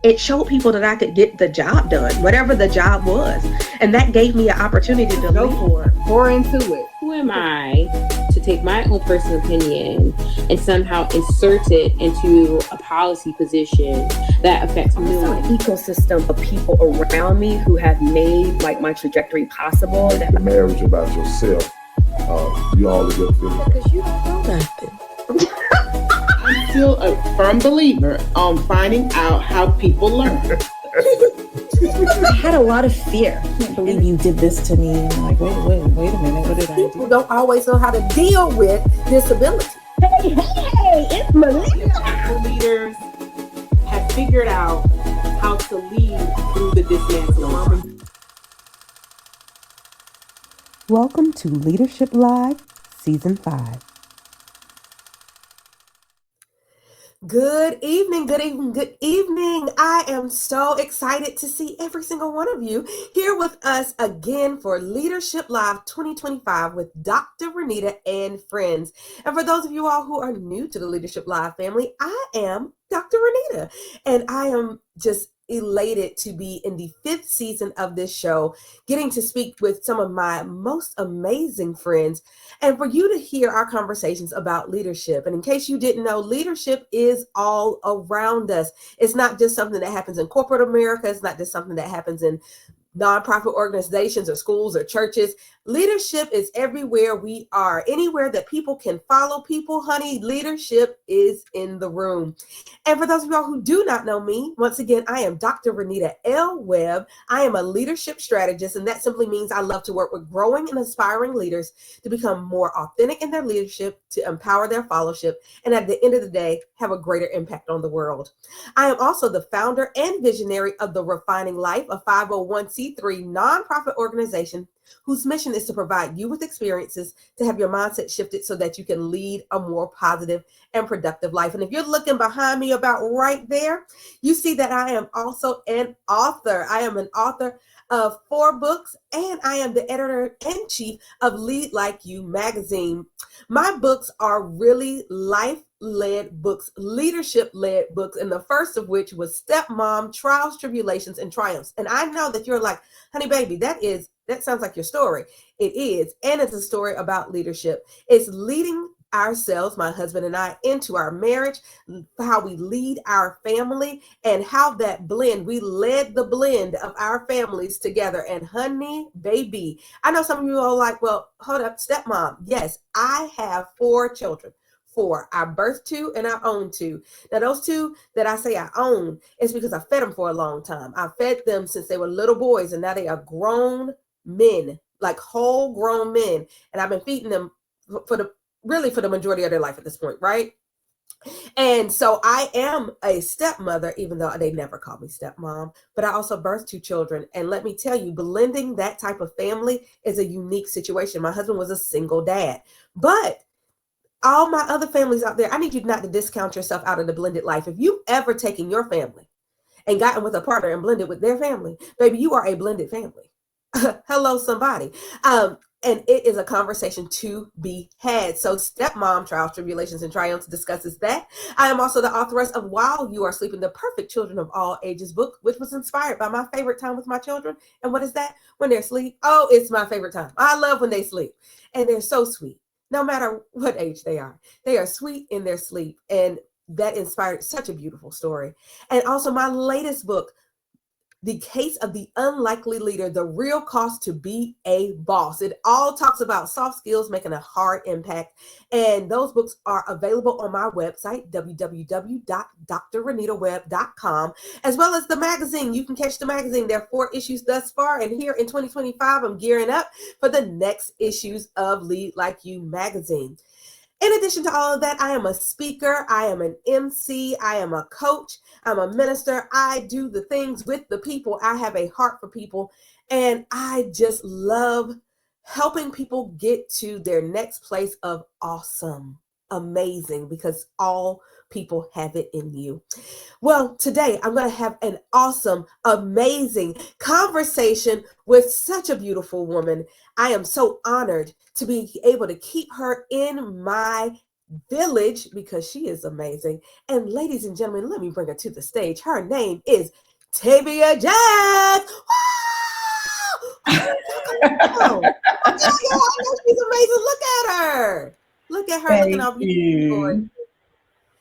it showed people that I could get the job done, whatever the job was. And that gave me an opportunity to go lead. for it. Pour into it. Who am I to take my own personal opinion and somehow insert it into a policy position that affects millions? An ecosystem of people around me who have made like my trajectory possible. The marriage about yourself. You all are good feelings. Because you don't know nothing. I'm still a firm believer on finding out how people learn. I had a lot of fear. I can't believe you did this to me. I'm like, wait a minute, what did I do? People don't always know how to deal with disability. Hey, it's Renita. Leaders have figured out how to lead through the dismantling. Welcome to Leadership Live, Season 5. Good evening, good evening, good evening. I am so excited to see every single one of you here with us again for Leadership Live 2025 with Dr. Renita and friends. And for those of you all who are new to the Leadership Live family, I am Dr. Renita, and I am just elated to be in the 5th season of this show, getting to speak with some of my most amazing friends, and for you to hear our conversations about leadership. And in case you didn't know, leadership is all around us. It's not just something that happens in corporate America. It's not just something that happens in nonprofit organizations or schools or churches. Leadership is everywhere we are. Anywhere that people can follow people, honey, leadership is in the room. And for those of y'all who do not know me, once again, I am Dr. Renita L. Webb. I am a leadership strategist, and that simply means I love to work with growing and inspiring leaders to become more authentic in their leadership, to empower their followership, and at the end of the day, have a greater impact on the world. I am also the founder and visionary of The Refining Life, a 501c3 nonprofit organization whose mission is to provide you with experiences to have your mindset shifted so that you can lead a more positive and productive life. And if you're looking behind me about right there, you see that I am also an author. I am an author of 4 books, and I am the editor-in-chief of Lead Like You magazine. My books are really life-led books, leadership-led books, and the first of which was Stepmom, Trials, Tribulations, and Triumphs. And I know that you're like, honey baby, that sounds like your story. It is, and it's a story about leadership. It's leading ourselves, my husband and I, into our marriage, how we lead our family, and how that blend, we led the blend of our families together. And honey, baby, I know some of you are like, well, hold up, stepmom. Yes, I have 4 children. 4. I birthed 2 and I own 2. Now, those 2 that I say I own is because I fed them for a long time. I fed them since they were little boys, and now they are grown men, like whole grown men. And I've been feeding them for the majority of their life at this point, right? And so I am a stepmother, even though they never called me stepmom, but I also birthed 2 children. And let me tell you, blending that type of family is a unique situation. My husband was a single dad, but all my other families out there, I need you not to discount yourself out of the blended life. If you've ever taken your family and gotten with a partner and blended with their family, baby, you are a blended family. Hello, somebody. And it is a conversation to be had. So Stepmom, Trials, Tribulations, and Triumphs discusses that. I am also the authoress of While You Are Sleeping, the Perfect Children of All Ages book, which was inspired by my favorite time with my children. And what is that? When they're asleep. Oh, it's my favorite time. I love when they sleep. And they're so sweet. No matter what age they are sweet in their sleep. And that inspired such a beautiful story. And also my latest book, The Case of the Unlikely Leader, The Real Cost to Be a Boss. It all talks about soft skills making a hard impact. And those books are available on my website, www.drrenitawebb.com, as well as the magazine. You can catch the magazine. There are 4 issues thus far. And here in 2025, I'm gearing up for the next issues of Lead Like You magazine. In addition to all of that, I am a speaker, I am an MC, I am a coach, I'm a minister. I do the things with the people. I have a heart for people, and I just love helping people get to their next place of awesome, amazing, because all people have it in you. Well, today I'm going to have an awesome, amazing conversation with such a beautiful woman. I am so honored to be able to keep her in my village because she is amazing. And ladies and gentlemen, let me bring her to the stage. Her name is Tavia Jack. Oh, I know she's amazing. Look at her. Look at her looking Thank all beautiful. you.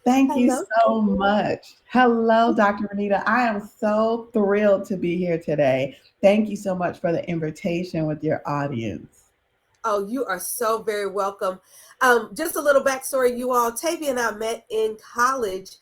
Thank you Hello. so much. Hello, Dr. Renita. I am so thrilled to be here today. Thank you so much for the invitation with your audience. Oh, you are so very welcome. Just a little backstory, you all. Tavia and I met in college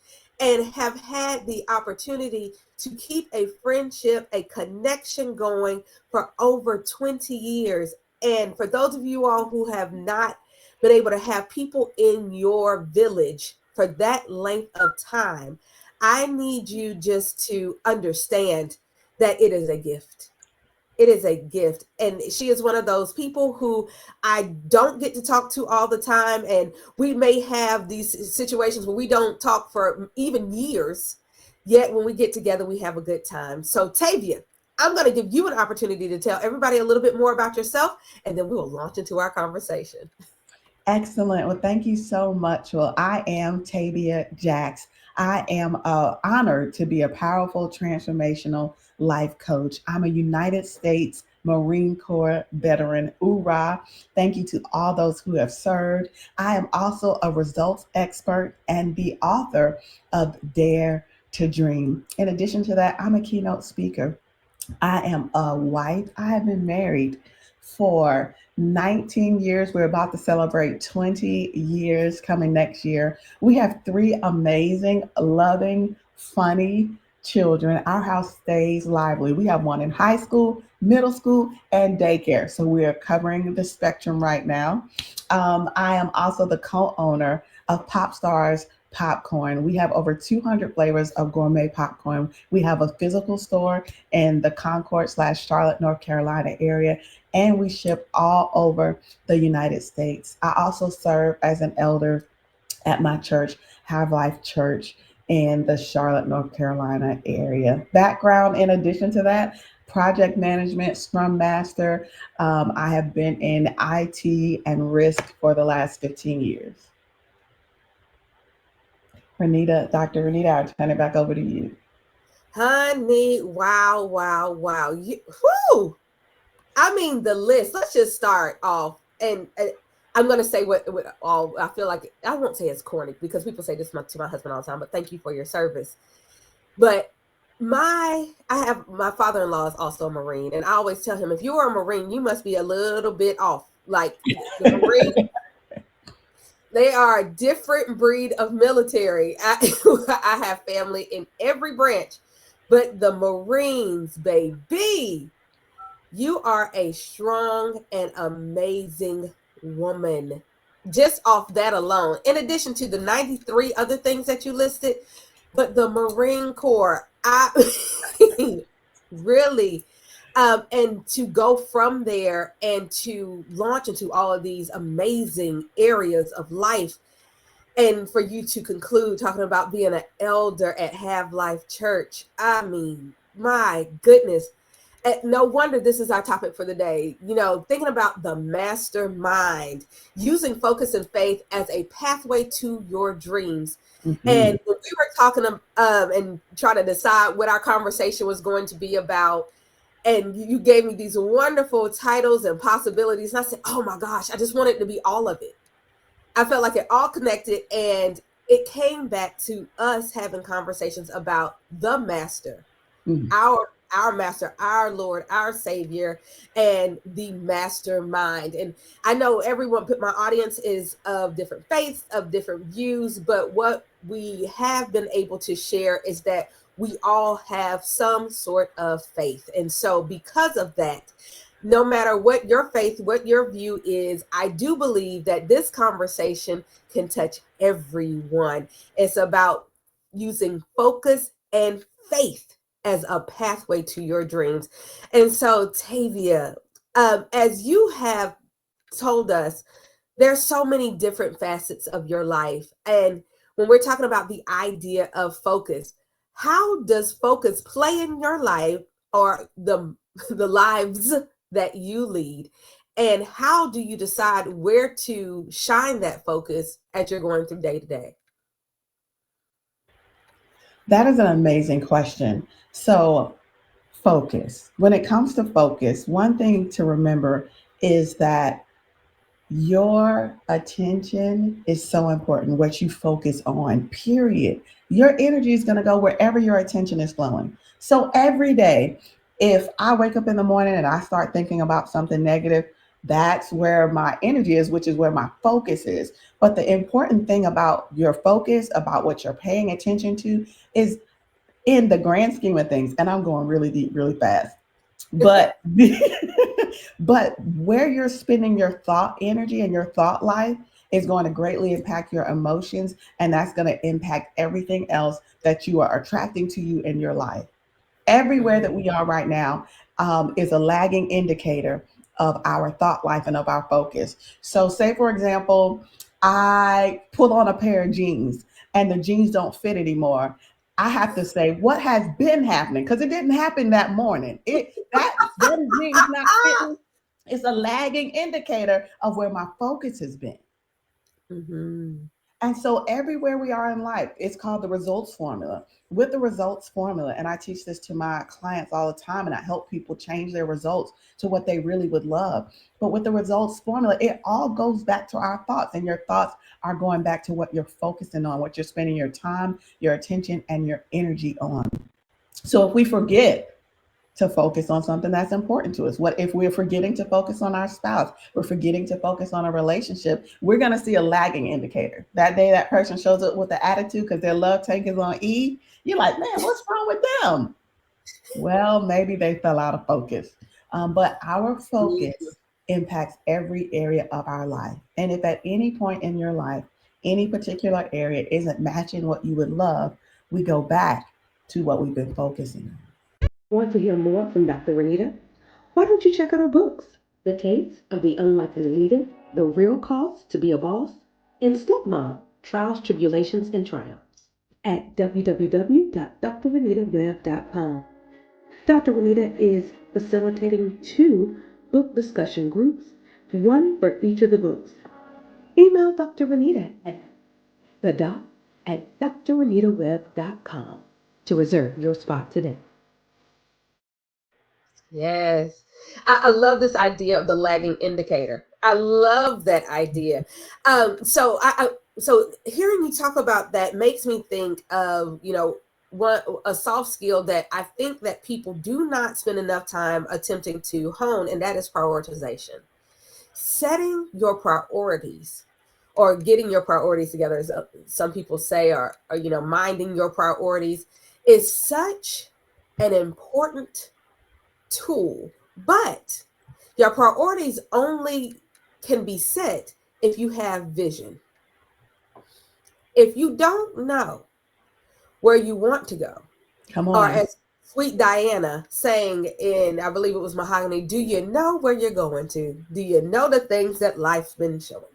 and have had the opportunity to keep a friendship, a connection going for over 20 years. And for those of you all who have not been able to have people in your village for that length of time, I need you just to understand that it is a gift. It is a gift. And she is one of those people who I don't get to talk to all the time. And we may have these situations where we don't talk for even years. Yet when we get together, we have a good time. So Tavia, I'm going to give you an opportunity to tell everybody a little bit more about yourself, and then we will launch into our conversation. Excellent. Well, thank you so much. Well, I am Tavia Jax. I am honored to be a powerful transformational life coach. I'm a United States Marine Corps veteran. Hoorah. Thank you to all those who have served. I am also a results expert and the author of Dare to Dream. In addition to that, I'm a keynote speaker. I am a wife. I have been married for 19 years. We're about to celebrate 20 years coming next year. We have three amazing, loving, funny children. Our house stays lively. We have one in high school, middle school, and daycare. So we are covering the spectrum right now. I am also the co-owner of Pop Stars Popcorn. We have over 200 flavors of gourmet popcorn. We have a physical store in the Concord/Charlotte, North Carolina area, and we ship all over the United States. I also serve as an elder at my church, Have Life Church, in the Charlotte, North Carolina area. Background, in addition to that, project management, Scrum Master. I have been in IT and risk for the last 15 years. Renita, Dr. Renita, I'll turn it back over to you. Honey, wow, wow, wow. Whew. I mean, the list. Let's just start off. And I'm going to say what all I feel like. I won't say it's corny because people say this to my husband all the time, but thank you for your service. But my father-in-law is also a Marine. And I always tell him, if you are a Marine, you must be a little bit off. Like the Marine. They are a different breed of military. I have family in every branch, but the Marines, baby, you are a strong and amazing woman. Just off that alone, in addition to the 93 other things that you listed, but the Marine Corps, really. And to go from there and to launch into all of these amazing areas of life, and for you to conclude talking about being an elder at Have Life Church, I mean, my goodness. No wonder this is our topic for the day. You know, thinking about the mastermind, using focus and faith as a pathway to your dreams. Mm-hmm. And when we were talking and trying to decide what our conversation was going to be about, and you gave me these wonderful titles and possibilities. And I said, oh my gosh, I just wanted to be all of it. I felt like it all connected. And it came back to us having conversations about the master, our master, our Lord, our Savior, and the mastermind. And I know my audience is of different faiths, of different views, but what we have been able to share is that we all have some sort of faith. And so because of that, no matter what your faith, what your view is, I do believe that this conversation can touch everyone. It's about using focus and faith as a pathway to your dreams. And so, Tavia, as you have told us, there's so many different facets of your life. And when we're talking about the idea of focus, how does focus play in your life or the lives that you lead? And how do you decide where to shine that focus as you're going through day to day? That is an amazing question. So, focus. When it comes to focus, one thing to remember is that your attention is so important, what you focus on, period. Your energy is going to go wherever your attention is flowing. So every day, if I wake up in the morning and I start thinking about something negative, that's where my energy is, which is where my focus is. But the important thing about your focus, about what you're paying attention to, is in the grand scheme of things, and I'm going really deep, really fast. But but where you're spending your thought energy and your thought life is going to greatly impact your emotions, and that's going to impact everything else that you are attracting to you in your life. Everywhere that we are right now is a lagging indicator of our thought life and of our focus. So, say for example, I put on a pair of jeans and the jeans don't fit anymore. I have to say what has been happening because it didn't happen that morning. That them jeans not fitting is a lagging indicator of where my focus has been. Mm-hmm. And so everywhere we are in life, it's called the results formula. With the results formula, and I teach this to my clients all the time, and I help people change their results to what they really would love. But with the results formula, it all goes back to our thoughts, and your thoughts are going back to what you're focusing on, what you're spending your time, your attention, and your energy on. So if we forget to focus on something that's important to us. What if we're forgetting to focus on our spouse? We're forgetting to focus on a relationship. We're going to see a lagging indicator. That day that person shows up with the attitude because their love tank is on E, you're like, man, what's wrong with them? Well, maybe they fell out of focus. But our focus impacts every area of our life. And if at any point in your life, any particular area isn't matching what you would love, we go back to what we've been focusing on. Want to hear more from Dr. Renita? Why don't you check out her books? The Tapes of the Unlikely Leader, The Real Cost to Be a Boss, and Stepmom, Trials, Tribulations, and Triumphs at www.drrenitaweb.com. Dr. Renita is facilitating 2 book discussion groups, one for each of the books. Email Dr. Renita at the.at drrenitaweb.com to reserve your spot today. Yes. I love this idea of the lagging indicator. I love that idea. So hearing you talk about that makes me think of, one a soft skill that I think that people do not spend enough time attempting to hone, and that is prioritization. Setting your priorities or getting your priorities together, as some people say, or minding your priorities is such an important tool, but your priorities only can be set if you have vision. If you don't know where you want to go, Come or on. as Sweet Diana saying in, I believe it was Mahogany, do you know where you're going to? Do you know the things that life's been showing you?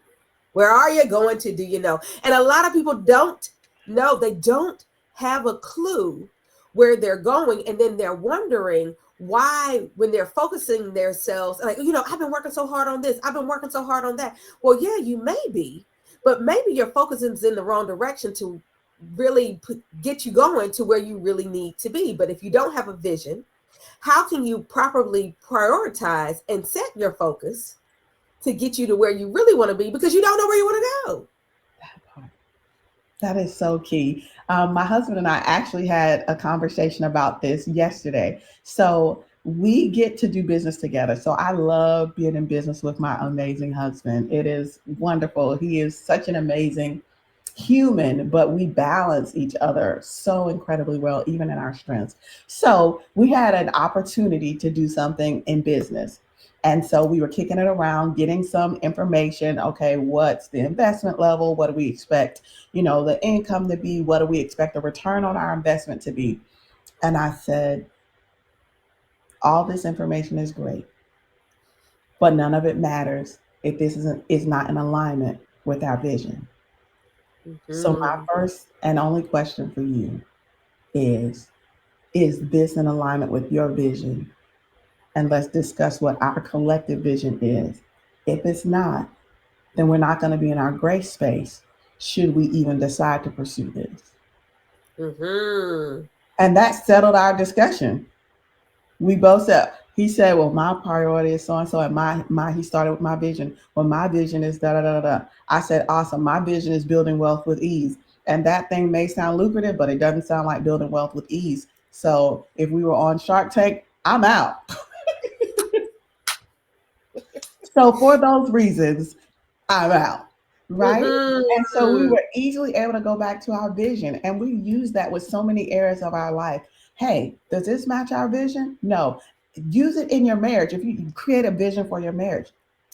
Where are you going to? Do you know? And a lot of people don't know. They don't have a clue where they're going. And then they're wondering why, when they're focusing themselves, like, I've been working so hard on this. I've been working so hard on that. Well, yeah, you may be, but maybe your focus is in the wrong direction to really get you going to where you really need to be. But if you don't have a vision, how can you properly prioritize and set your focus to get you to where you really want to be, because you don't know where you want to go? That part. That is so key. My husband and I actually had a conversation about this yesterday. So we get to do business together. So I love being in business with my amazing husband. It is wonderful. He is such an amazing human, but we balance each other so incredibly well, even in our strengths. So we had an opportunity to do something in business. And so we were kicking it around, getting some information. Okay, what's the investment level? What do we expect, the income to be? What do we expect the return on our investment to be? And I said, all this information is great, but none of it matters if this is not in alignment with our vision. So my first and only question for you is this in alignment with your vision? And let's discuss what our collective vision is. If it's not, then we're not going to be in our grace space should we even decide to pursue this. Mm-hmm. And that settled our discussion. We both said, he said, well, my priority is so and so, and he started with my vision. Well, my vision is da da da da. I said, awesome. My vision is building wealth with ease. And that thing may sound lucrative, but it doesn't sound like building wealth with ease. So if we were on Shark Tank, I'm out. So for those reasons, I'm out. Right. And so we Mm-hmm. were easily able to go back to our vision. And we use that with so many areas of our life. Hey, does this match our vision? No. Use it in your marriage. If you create a vision for your marriage,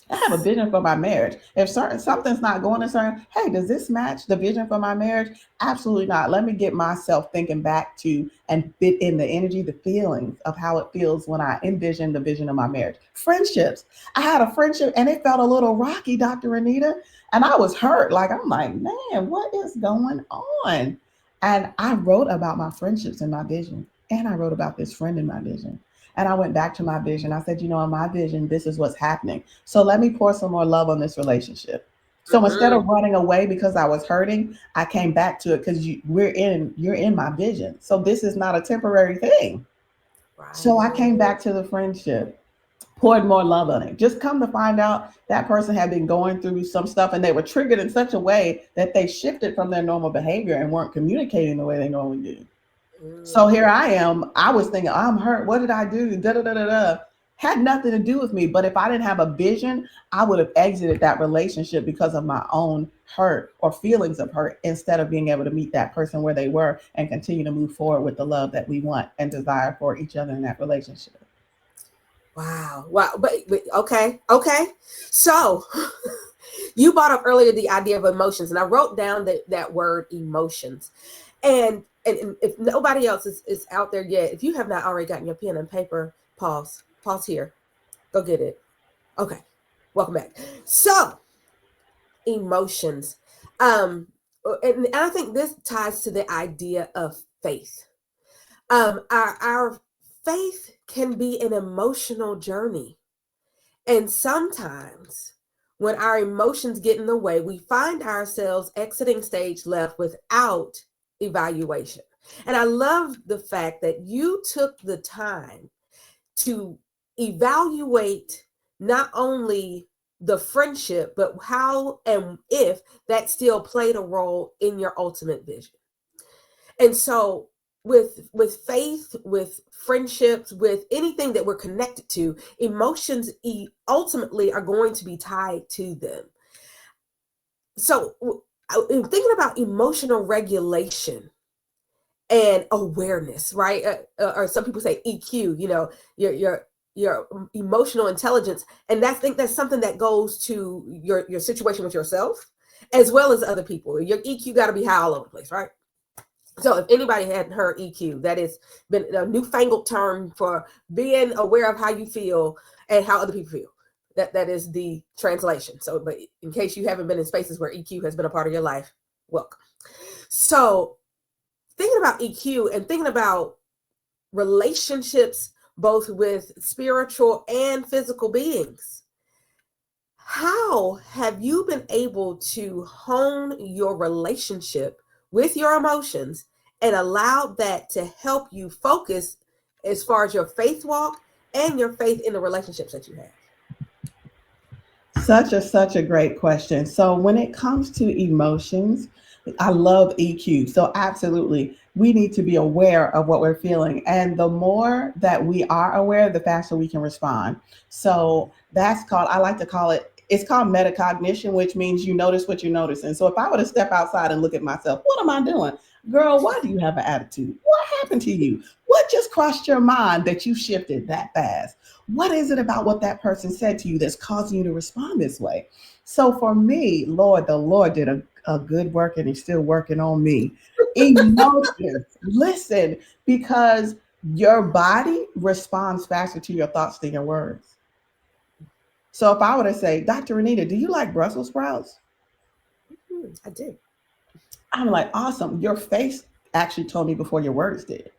I have a vision for my marriage. If something's not going to certain, hey, does this match the vision for my marriage? Absolutely not. Let me get myself thinking back to and fit in the energy, the feelings of how it feels when I envision the vision of my marriage. Friendships. I had a friendship and it felt a little rocky, Dr. Renita. And I was hurt. Like, I'm like, man, what is going on? And I wrote about my friendships in my vision. And I wrote about this friend in my vision. And I went back to my vision. I said, in my vision, this is what's happening. So let me pour some more love on this relationship. So instead of running away because I was hurting, I came back to it because you're in my vision. So this is not a temporary thing. Right. So I came back to the friendship, poured more love on it. Just come to find out that person had been going through some stuff and they were triggered in such a way that they shifted from their normal behavior and weren't communicating the way they normally do. So here I am. I was thinking, I'm hurt. What did I do? Da, da, da, da, da. Had nothing to do with me. But if I didn't have a vision, I would have exited that relationship because of my own hurt or feelings of hurt instead of being able to meet that person where they were and continue to move forward with the love that we want and desire for each other in that relationship. Wow. But okay. So you brought up earlier the idea of emotions, and I wrote down that word emotions. And if nobody else is out there yet, if you have not already gotten your pen and paper, pause here. Go get it. Okay. Welcome back. So emotions. And I think this ties to the idea of faith. Our faith can be an emotional journey. And sometimes when our emotions get in the way, we find ourselves exiting stage left without evaluation. And I love the fact that you took the time to evaluate not only the friendship, but how and if that still played a role in your ultimate vision. And so with faith, with friendships, with anything that we're connected to, emotions ultimately are going to be tied to them. So thinking about emotional regulation and awareness, right? Or some people say EQ, your emotional intelligence. And I think that's something that goes to your situation with yourself as well as other people. Your EQ got to be high all over the place, right? So if anybody hadn't heard EQ, that has been a newfangled term for being aware of how you feel and how other people feel. That is the translation. So, but in case you haven't been in spaces where EQ has been a part of your life, welcome. So thinking about EQ and thinking about relationships, both with spiritual and physical beings, how have you been able to hone your relationship with your emotions and allow that to help you focus as far as your faith walk and your faith in the relationships that you have? Such a great question. So when it comes to emotions, I love EQ. So absolutely, we need to be aware of what we're feeling. And the more that we are aware, the faster we can respond. So that's called, I like to call it, it's called metacognition, which means you notice what you notice. And so if I were to step outside and look at myself, what am I doing? Girl, why do you have an attitude? What happened to you? What just crossed your mind that you shifted that fast? What is it about what that person said to you that's causing you to respond this way? So for me, the Lord did a good work and he's still working on me. Emotions, listen, because your body responds faster to your thoughts than your words. So if I were to say, Dr. Renita, do you like Brussels sprouts? I do. I'm like, awesome. Your face actually told me before your words did.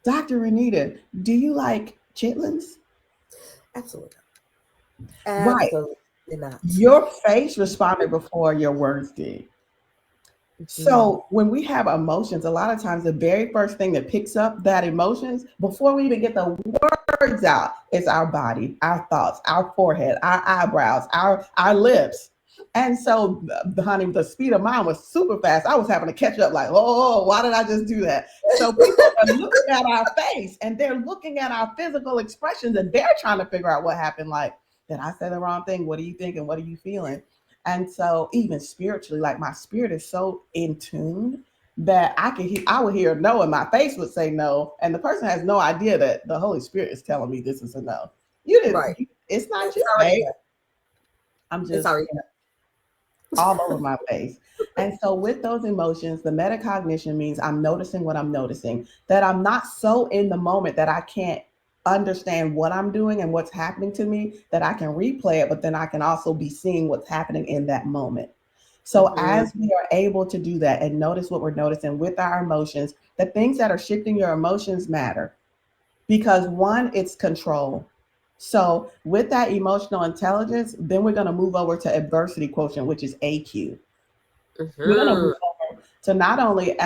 Dr. Renita, do you like chitlins? Absolutely. Right. Absolutely not. Your face responded before your words did. So when we have emotions, a lot of times the very first thing that picks up that emotions before we even get the words out is our body, our thoughts, our forehead, our eyebrows, our lips. And so, honey, the speed of mine was super fast. I was having to catch up, like, oh, why did I just do that? So people are looking at our face and they're looking at our physical expressions and they're trying to figure out what happened. Like, did I say the wrong thing? What are you thinking? What are you feeling? And so even spiritually, like my spirit is so in tune that I would hear no and my face would say no. And the person has no idea that the Holy Spirit is telling me this is a no. You didn't, Right. it's not It's you, already babe. there. I'm It's just already there. all over my face. And so with those emotions, the metacognition means I'm noticing what I'm noticing, that I'm not so in the moment that I can't understand what I'm doing and what's happening to me, that I can replay it, but then I can also be seeing what's happening in that moment. So as we are able to do that and notice what we're noticing with our emotions, the things that are shifting your emotions matter because one, it's control. So with that emotional intelligence, then we're going to move over to adversity quotient, which is AQ. We're going to move over to not only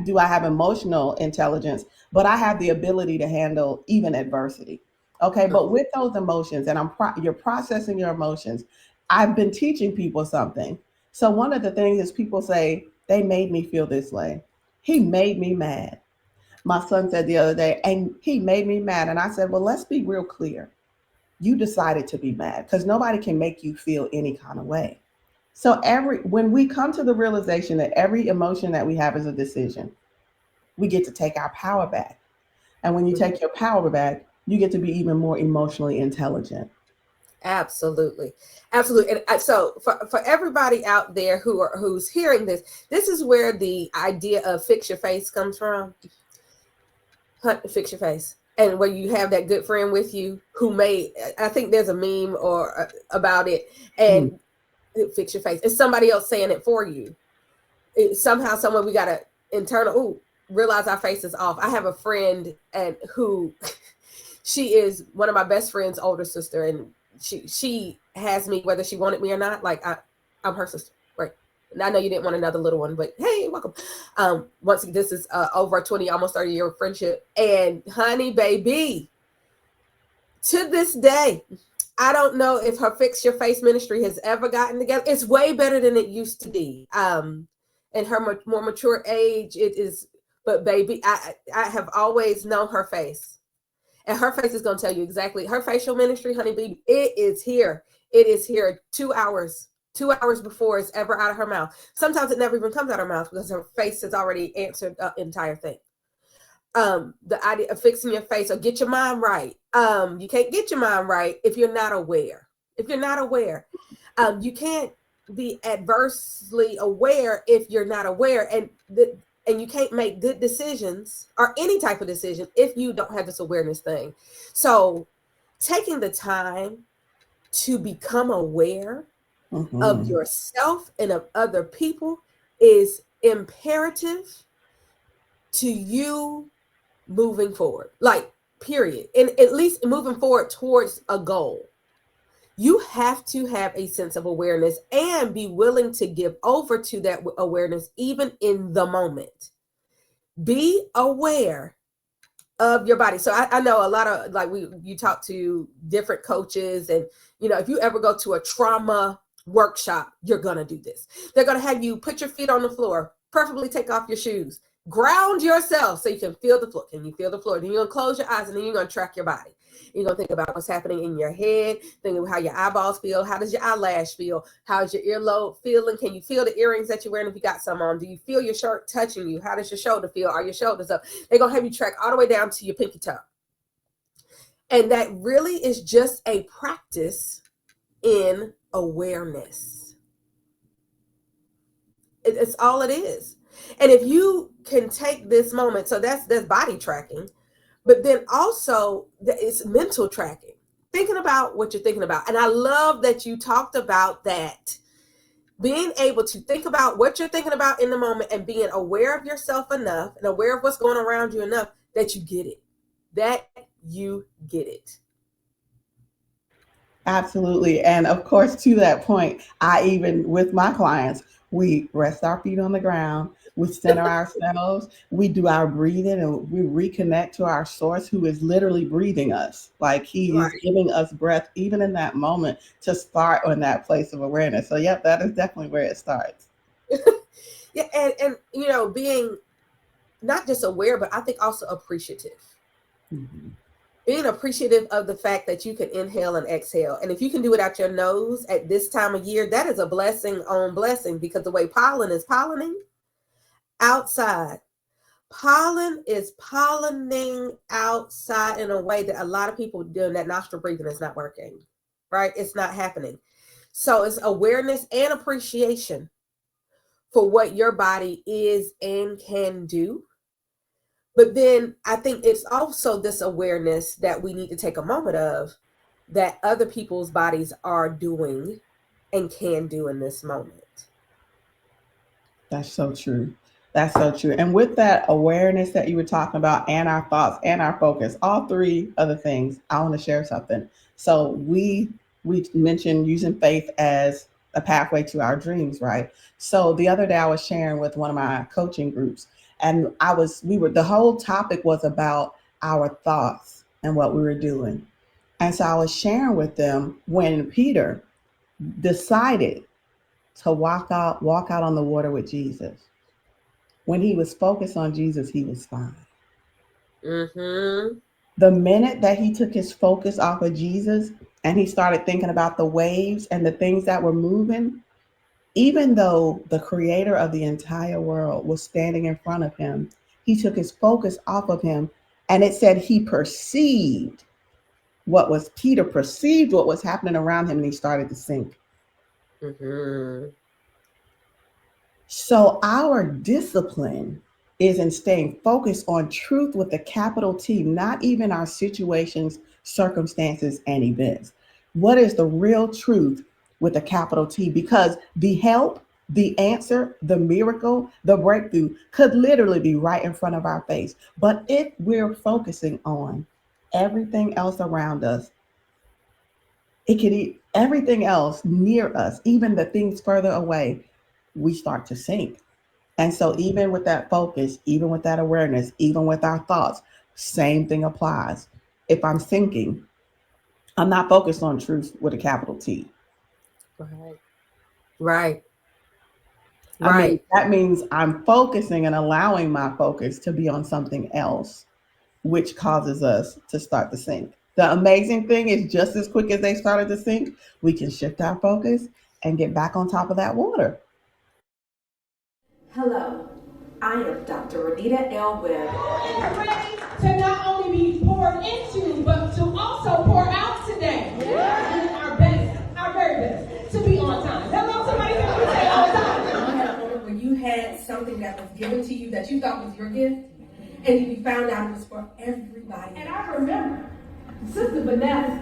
do I have emotional intelligence, but I have the ability to handle even adversity. Okay, but with those emotions, and you're processing your emotions. I've been teaching people something. So one of the things is people say they made me feel this way. He made me mad. My son said the other day, and he made me mad. And I said, well, let's be real clear. You decided to be mad because nobody can make you feel any kind of way. So when we come to the realization that every emotion that we have is a decision, we get to take our power back. And when you take your power back, you get to be even more emotionally intelligent. Absolutely. Absolutely. And so for everybody out there who's hearing this, this is where the idea of fix your face comes from. Fix your face. And where you have that good friend with you I think there's a meme or about it, and fix your face. It's somebody else saying it for you. Somehow, somewhere we got to realize our face is off. I have a friend who she is one of my best friend's older sister, and she has me whether she wanted me or not. Like I'm her sister, right? And I know you didn't want another little one, but hey, welcome. Once this is over a 20, almost 30-year friendship, and honey, baby, to this day, I don't know if her Fix Your Face ministry has ever gotten together. It's way better than it used to be. In her more mature age, it is. But baby, I have always known her face. And her face is going to tell you exactly. Her facial ministry, honey, baby, it is here. It is here 2 hours. 2 hours before it's ever out of her mouth. Sometimes it never even comes out of her mouth because her face has already answered the entire thing. The idea of fixing your face or get your mind right. You can't get your mind right if you're not aware. If you're not aware, you can't be adversely aware if you're not aware, and you can't make good decisions or any type of decision if you don't have this awareness thing. So, taking the time to become aware of yourself and of other people is imperative to you moving forward, like period. And at least moving forward towards a goal. You have to have a sense of awareness and be willing to give over to that awareness, even in the moment. Be aware of your body. So I know a lot of, like, you talk to different coaches, and if you ever go to a trauma workshop, you're gonna do this. They're gonna have you put your feet on the floor, preferably take off your shoes, ground yourself so you can feel the floor. Can you feel the floor? Then you're gonna close your eyes, and then you're gonna track your body. You're gonna think about what's happening in your head, think of how your eyeballs feel. How does your eyelash feel? How's your earlobe feeling? Can you feel the earrings that you're wearing if you got some on? Do you feel your shirt touching you? How does your shoulder feel? Are your shoulders up? They're gonna have you track all the way down to your pinky toe. And that really is just a practice in awareness. It's all it is. And if you can take this moment, so that's body tracking, but then also it's mental tracking, thinking about what you're thinking about. And I love that you talked about that, being able to think about what you're thinking about in the moment and being aware of yourself enough and aware of what's going around you enough that you get it, Absolutely. And of course, to that point, I even with my clients, we rest our feet on the ground, we center ourselves, we do our breathing, and we reconnect to our source who is literally breathing us. Like he is Right. giving us breath, even in that moment, to start on that place of awareness. So, yep, that is definitely where it starts. Yeah, and being not just aware, but I think also appreciative. Mhm. Being appreciative of the fact that you can inhale and exhale. And if you can do it out your nose at this time of year, that is a blessing on blessing, because the way pollen is pollinating outside, pollen is pollinating outside in a way that a lot of people doing that nostril breathing is not working, right? It's not happening. So it's awareness and appreciation for what your body is and can do. But then I think it's also this awareness that we need to take a moment of that other people's bodies are doing and can do in this moment. That's so true. That's so true. And with that awareness that you were talking about, and our thoughts and our focus, all three other things, I want to share something. So we mentioned using faith as a pathway to our dreams, right? So the other day I was sharing with one of my coaching groups, and the whole topic was about our thoughts and what we were doing. And so I was sharing with them when Peter decided to walk out on the water with Jesus. When he was focused on Jesus, he was fine. Mm-hmm. The minute that he took his focus off of Jesus and he started thinking about the waves and the things that were moving, even though the creator of the entire world was standing in front of him, he took his focus off of him. And it said Peter perceived what was happening around him, and he started to sink. Mm-hmm. So our discipline is in staying focused on truth with a capital T, not even our situations, circumstances, and events. What is the real truth with a capital T? Because the help, the answer, the miracle, the breakthrough could literally be right in front of our face. But if we're focusing on everything else around us, everything else near us, even the things further away, we start to sink. And so, even with that focus, even with that awareness, even with our thoughts, same thing applies. If I'm thinking, I'm not focused on truth with a capital T. Right. Right. I mean, Right. that means I'm focusing and allowing my focus to be on something else, which causes us to start to sink. The amazing thing is, just as quick as they started to sink, we can shift our focus and get back on top of that water. Hello, I am Dr. Renita L. Webb. Ready to not only be poured into, but to also pour out today. Doing our best, our very best, to be on time. Hello, somebody can say on time. You had a moment where you had something that was given to you that you thought was your gift, and you found out it was for everybody. And I remember Sister Vanessa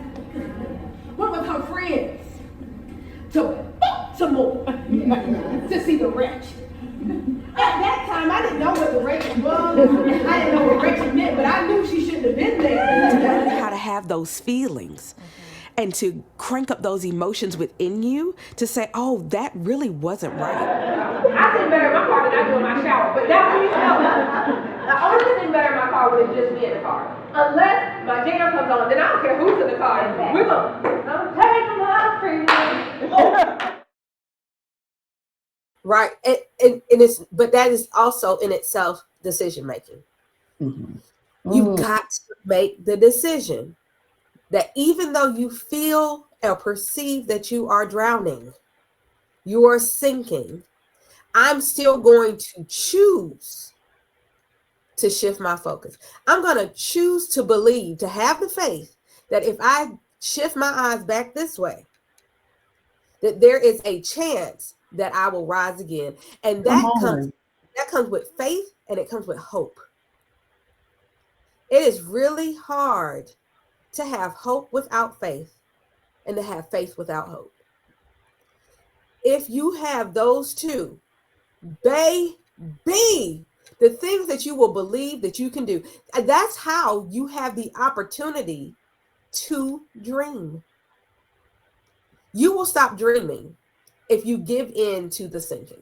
went with her friends to Baltimore to see the wretch. At that time, I didn't know what the wretch was. I didn't know what wretch meant, but I knew she shouldn't have been there. Learn how to have those feelings and to crank up those emotions within you to say, oh, that really wasn't right. I did better in my car than I do in my shower, but that means no. The only thing better in my car would have just be in the car. Unless my jam comes on, then I don't care who's in the car. Exactly. We're going to take them out for you. Right. But that is also in itself decision making. Mm-hmm. You've got to make the decision that even though you feel or perceive that you are drowning, you are sinking, I'm still going to choose to shift my focus. I'm going to choose to believe, to have the faith that if I shift my eyes back this way, that there is a chance that I will rise again. And that comes with faith, and it comes with hope. It is really hard to have hope without faith and to have faith without hope. If you have those two, baby, the things that you will believe that you can do, that's how you have the opportunity to dream. You will stop dreaming if you give in to the sinking.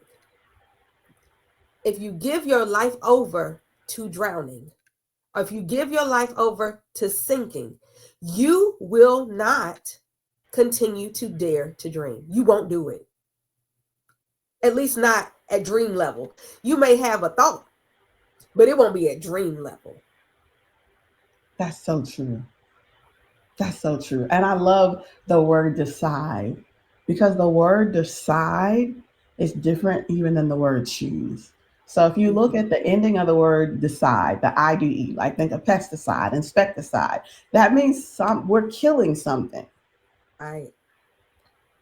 If you give your life over to drowning, or if you give your life over to sinking, you will not continue to dare to dream. You won't do it. At least not at dream level. You may have a thought, but it won't be at dream level. That's so true. That's so true. And I love the word decide, because the word decide is different even than the word choose. So if you look at the ending of the word decide, the IDE, like think of pesticide, insecticide, that means we're killing something. Right.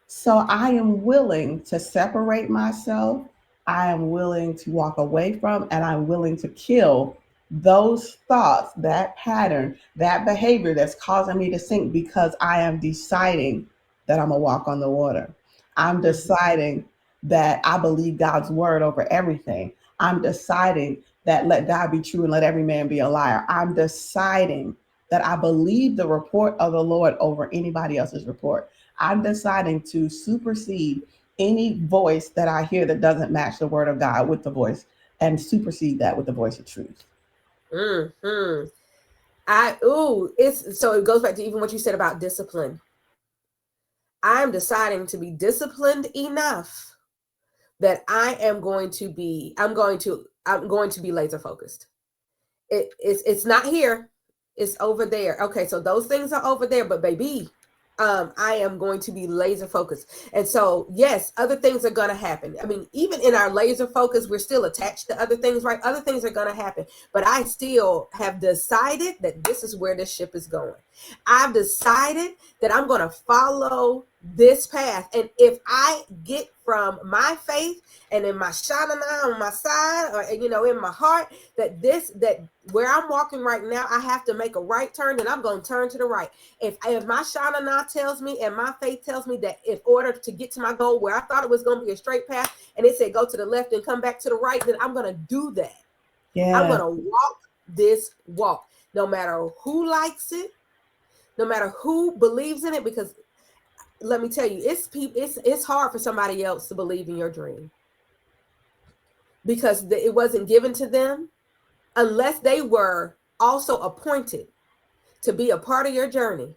So I am willing to separate myself. I am willing to walk away from, and I'm willing to kill those thoughts, that pattern, that behavior that's causing me to sink, because I am deciding that I'm gonna walk on the water. I'm deciding that I believe God's word over everything. I'm deciding that let God be true and let every man be a liar. I'm deciding that I believe the report of the Lord over anybody else's report. I'm deciding to supersede any voice that I hear that doesn't match the word of God with the voice, and supersede that with the voice of truth. Mm-hmm. So it goes back to even what you said about discipline. I'm deciding to be disciplined enough that I'm going to be laser focused. It's not here, it's over there. Okay, so those things are over there, but baby, I am going to be laser focused. And so, yes, other things are going to happen. I mean, even in our laser focus, we're still attached to other things, right? Other things are going to happen, but I still have decided that this is where this ship is going. I've decided that I'm going to follow this path. And if I get from my faith and in my shanana on my side, or, in my heart, that where I'm walking right now, I have to make a right turn, and I'm going to turn to the right. If my shanana tells me and my faith tells me that in order to get to my goal where I thought it was going to be a straight path, and it said go to the left and come back to the right, then I'm going to do that. Yeah. I'm going to walk this walk, no matter who likes it, no matter who believes in it, because let me tell you, it's hard for somebody else to believe in your dream, because it wasn't given to them unless they were also appointed to be a part of your journey.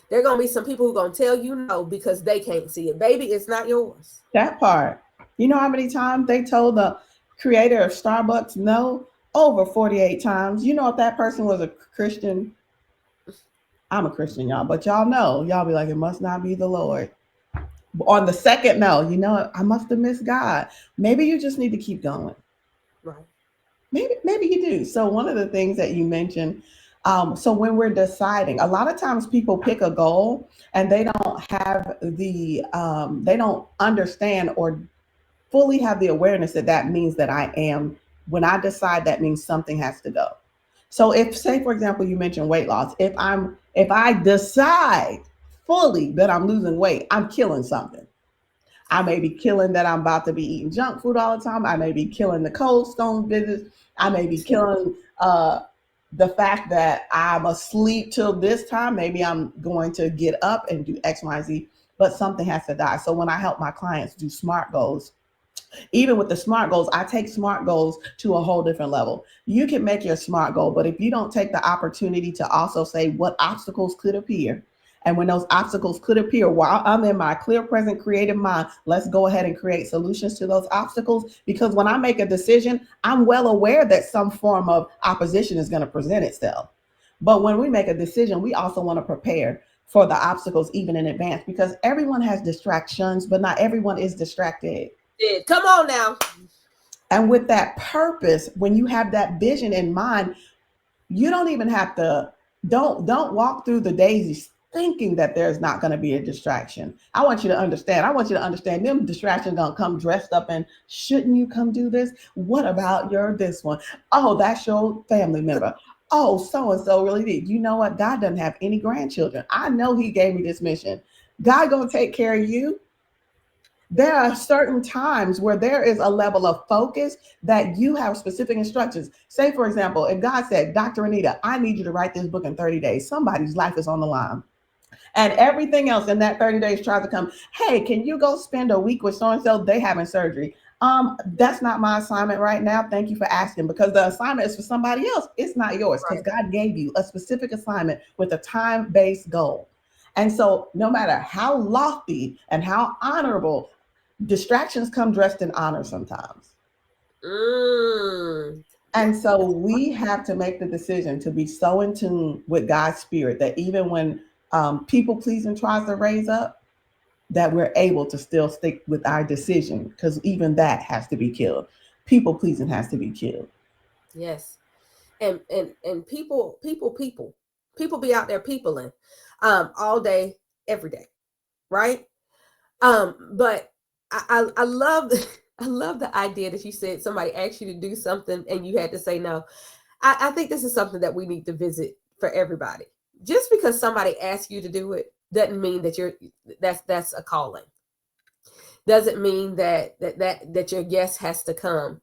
There are going to be some people who are going to tell you no because they can't see it. Baby, it's not yours. That part. You know how many times they told the creator of Starbucks no? Over 48 times. You know, if that person was a Christian, I'm a Christian, y'all, but y'all know, y'all be like, it must not be the Lord. On the second no, I must have missed God. Maybe you just need to keep going. Right. Maybe you do. So one of the things that you mentioned, so when we're deciding, a lot of times people pick a goal and they don't have they don't understand or fully have the awareness that means that when I decide, that means something has to go. So if, say, for example, you mentioned weight loss, if I decide fully that I'm losing weight, I'm killing something. I may be killing that I'm about to be eating junk food all the time. I may be killing the Cold Stone business. I may be killing the fact that I'm asleep till this time. Maybe I'm going to get up and do X, Y, Z, but something has to die. So when I help my clients do SMART goals, even with the SMART goals, I take SMART goals to a whole different level. You can make your SMART goal, but if you don't take the opportunity to also say what obstacles could appear, and when those obstacles could appear while I'm in my clear, present, creative mind, let's go ahead and create solutions to those obstacles. Because when I make a decision, I'm well aware that some form of opposition is going to present itself. But when we make a decision, we also want to prepare for the obstacles even in advance, because everyone has distractions, but not everyone is distracted. Come on now. And with that purpose, when you have that vision in mind, you don't even have to, don't walk through the days thinking that there's not going to be a distraction. I want you to understand them distractions don't come dressed up and shouldn't you come do this? What about this one? Oh, that's your family member. Oh, so-and-so really did. You know what? God doesn't have any grandchildren. I know he gave me this mission. God going to take care of you. There are certain times where there is a level of focus that you have specific instructions. Say, for example, if God said, Dr. Renita, I need you to write this book in 30 days. Somebody's life is on the line. And everything else in that 30 days tries to come, hey, can you go spend a week with so-and-so? They having surgery. That's not my assignment right now. Thank you for asking, because the assignment is for somebody else. It's not yours, because God gave you a specific assignment with a time-based goal. And so no matter how lofty and how honorable, distractions come dressed in honor sometimes. And so we have to make the decision to be so in tune with God's spirit that even when people pleasing tries to raise up, that we're able to still stick with our decision, because even that has to be killed. People pleasing has to be killed. Yes. And people be out there peopling all day, every day, right? But I love I love the idea that you said somebody asked you to do something and you had to say no. I think this is something that we need to visit for everybody. Just because somebody asks you to do it doesn't mean that that's a calling. Doesn't mean that your yes has to come.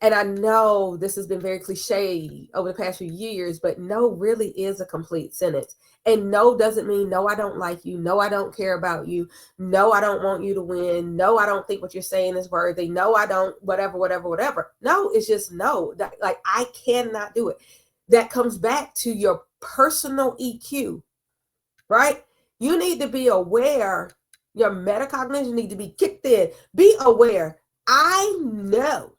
And I know this has been very cliche over the past few years, but no really is a complete sentence. And no doesn't mean no, I don't like you. No, I don't care about you. No, I don't want you to win. No, I don't think what you're saying is worthy. No, I don't, whatever. No, it's just no. Like, I cannot do it. That comes back to your personal EQ, right? You need to be aware. Your metacognition need to be kicked in. Be aware. I know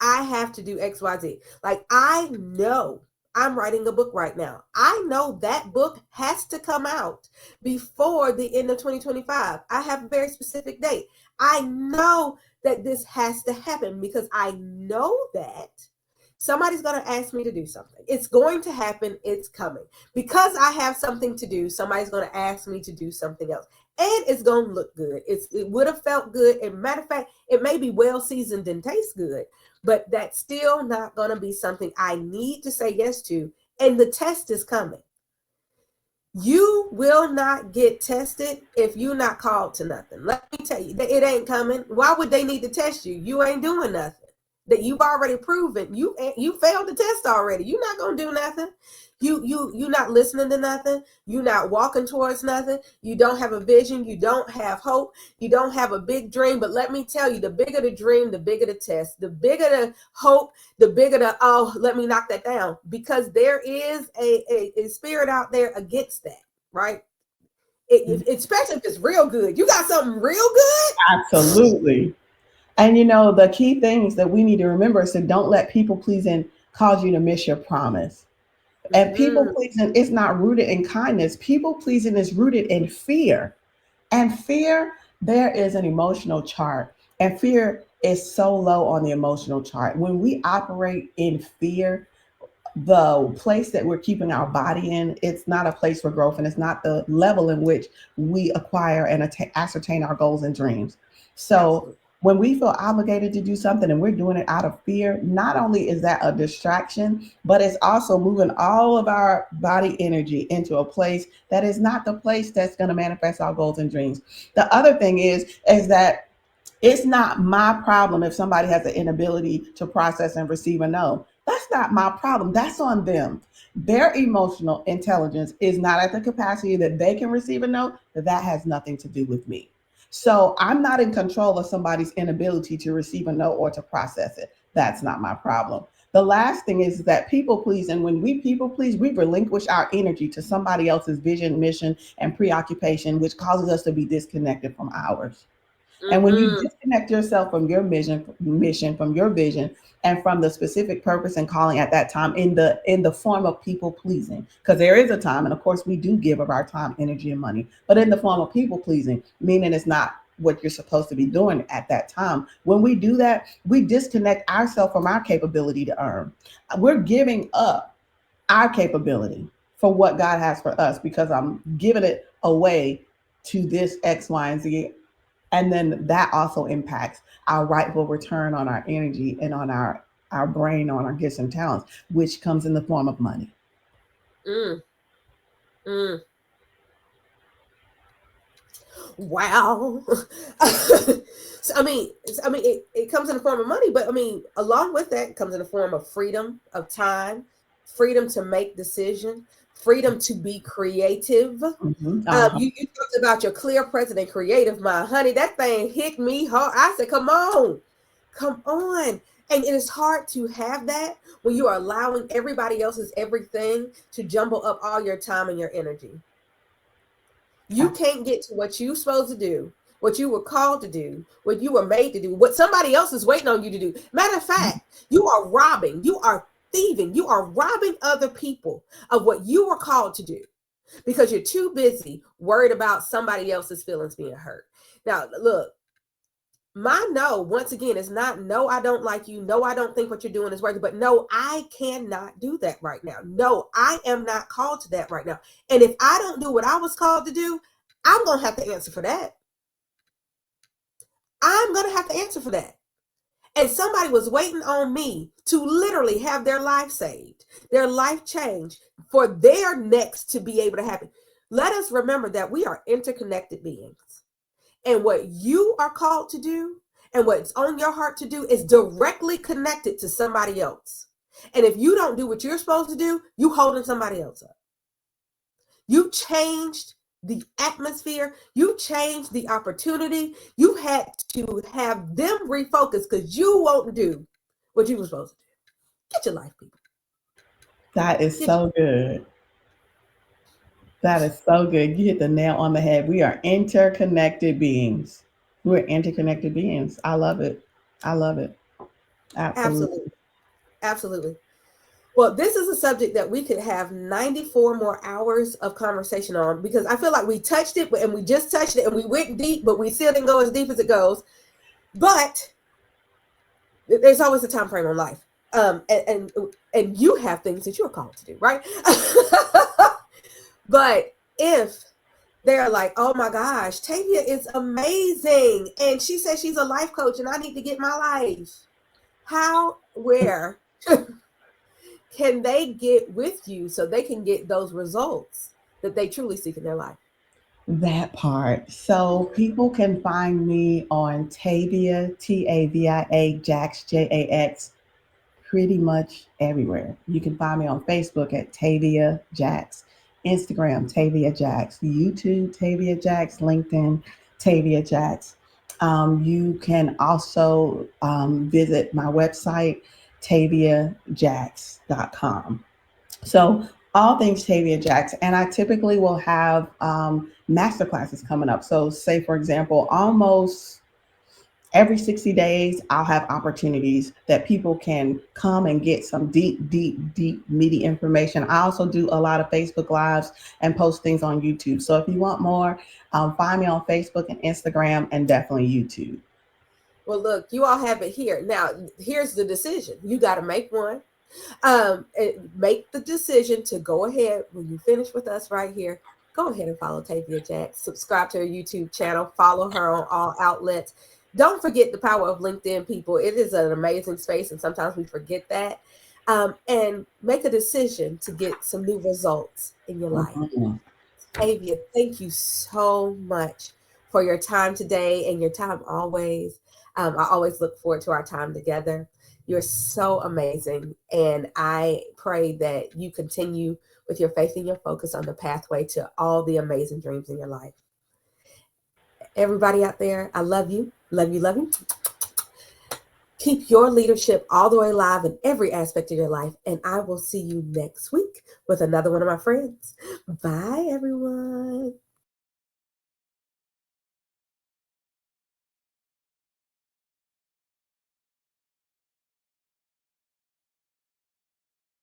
I have to do X, Y, Z. Like, I know I'm writing a book right now. I know that book has to come out before the end of 2025. I have a very specific date. I know that this has to happen because I know that somebody's going to ask me to do something. It's going to happen. It's coming. Because I have something to do, somebody's going to ask me to do something else. And it's going to look good. It would have felt good. And matter of fact, it may be well seasoned and taste good, but that's still not going to be something I need to say yes to. And the test is coming. You will not get tested if you're not called to nothing. Let me tell you, it ain't coming. Why would they need to test you? You ain't doing nothing. That you've already proven. You failed the test already. You're not gonna do nothing. You're not listening to nothing. You're not walking towards nothing. You don't have a vision. You don't have hope. You don't have a big dream. But let me tell you, the bigger the dream, the bigger the test. The bigger the hope, the bigger the, oh, let me knock that down. Because there is a spirit out there against that, right? Especially if it's real good. You got something real good? Absolutely. And the key things that we need to remember is to don't let people pleasing cause you to miss your promise. And people pleasing is not rooted in kindness. People pleasing is rooted in fear. And fear, there is an emotional chart. And fear is so low on the emotional chart. When we operate in fear, the place that we're keeping our body in, it's not a place for growth, and it's not the level in which we acquire and ascertain our goals and dreams. So when we feel obligated to do something and we're doing it out of fear, not only is that a distraction, but it's also moving all of our body energy into a place that is not the place that's going to manifest our goals and dreams. The other thing is that it's not my problem if somebody has an inability to process and receive a no. That's not my problem. That's on them. Their emotional intelligence is not at the capacity that they can receive a no. That has nothing to do with me. So I'm not in control of somebody's inability to receive a no or to process it. That's not my problem. The last thing is that people please, and when we people please, we relinquish our energy to somebody else's vision, mission, and preoccupation, which causes us to be disconnected from ours. And when you disconnect yourself from your mission, from your vision, and from the specific purpose and calling at that time in the form of people pleasing, because there is a time, and of course we do give of our time, energy, and money, but in the form of people pleasing, meaning it's not what you're supposed to be doing at that time. When we do that, we disconnect ourselves from our capability to earn. We're giving up our capability for what God has for us because I'm giving it away to this X, Y, and Z. And then that also impacts our rightful return on our energy and on our brain, on our gifts and talents, which comes in the form of money. Wow. So, I mean, it comes in the form of money, but I mean, along with that, it comes in the form of freedom of time, freedom to make decisions, freedom to be creative. You talked about your clear, present, and creative mind. Honey, that thing hit me hard. I said, come on. And it is hard to have that when you are allowing everybody else's everything to jumble up all your time and your energy. You can't get to what you're supposed to do, what you were called to do, what you were made to do, what somebody else is waiting on you to do. Matter of fact, you are robbing, you are thieving, you are robbing other people of what you were called to do because you're too busy worried about somebody else's feelings being hurt. Now, look, my no, once again, is not no, I don't like you. No, I don't think what you're doing is working. But no, I cannot do that right now. No, I am not called to that right now. And if I don't do what I was called to do, I'm going to have to answer for that. I'm going to have to answer for that. And somebody was waiting on me to literally have their life saved, their life changed for their next to be able to happen. Let us remember that we are interconnected beings. And what you are called to do and what's on your heart to do is directly connected to somebody else. And if you don't do what you're supposed to do, you holding somebody else up. You changed the atmosphere. You changed the opportunity. You had to have them refocus because you won't do what you were supposed to do. Get your life, people. That is so good. That is so good. You hit the nail on the head. We are interconnected beings. We're interconnected beings. I love it. I love it. Absolutely. Well, this is a subject that we could have 94 more hours of conversation on because I feel like we touched it and we just touched it and we went deep, but we still didn't go as deep as it goes. But there's always a time frame on life. And you have things that you're called to do, right? But if they're like, oh my gosh, Tavia is amazing. And she says she's a life coach and I need to get my life. How, where can they get with you so they can get those results that they truly seek in their life? That part. So people can find me on Tavia, Tavia, Jax, Jax, pretty much everywhere. You can find me on Facebook at Tavia Jax, Instagram, Tavia Jax, YouTube, Tavia Jax, LinkedIn, Tavia Jax. You can also visit my website, taviajax.com. So all things Tavia Jax. And I typically will have masterclasses coming up. So say, for example, almost every 60 days, I'll have opportunities that people can come and get some deep, meaty information. I also do a lot of Facebook Lives and post things on YouTube. So if you want more, find me on Facebook and Instagram and definitely YouTube. Well, look, you all have it here. Now, here's the decision. You got to make one. Make the decision to go ahead when you finish with us right here. Go ahead and follow Tavia Jax. Subscribe to her YouTube channel. Follow her on all outlets. Don't forget the power of LinkedIn, people. It is an amazing space, and sometimes we forget that. And make a decision to get some new results in your life. Tavia, thank you so much for your time today and your time always. I always look forward to our time together. You're so amazing, and I pray that you continue with your faith and your focus on the pathway to all the amazing dreams in your life. Everybody out there, I love you. Love you, love you. Keep your leadership all the way alive in every aspect of your life. And I will see you next week with another one of my friends. Bye, everyone.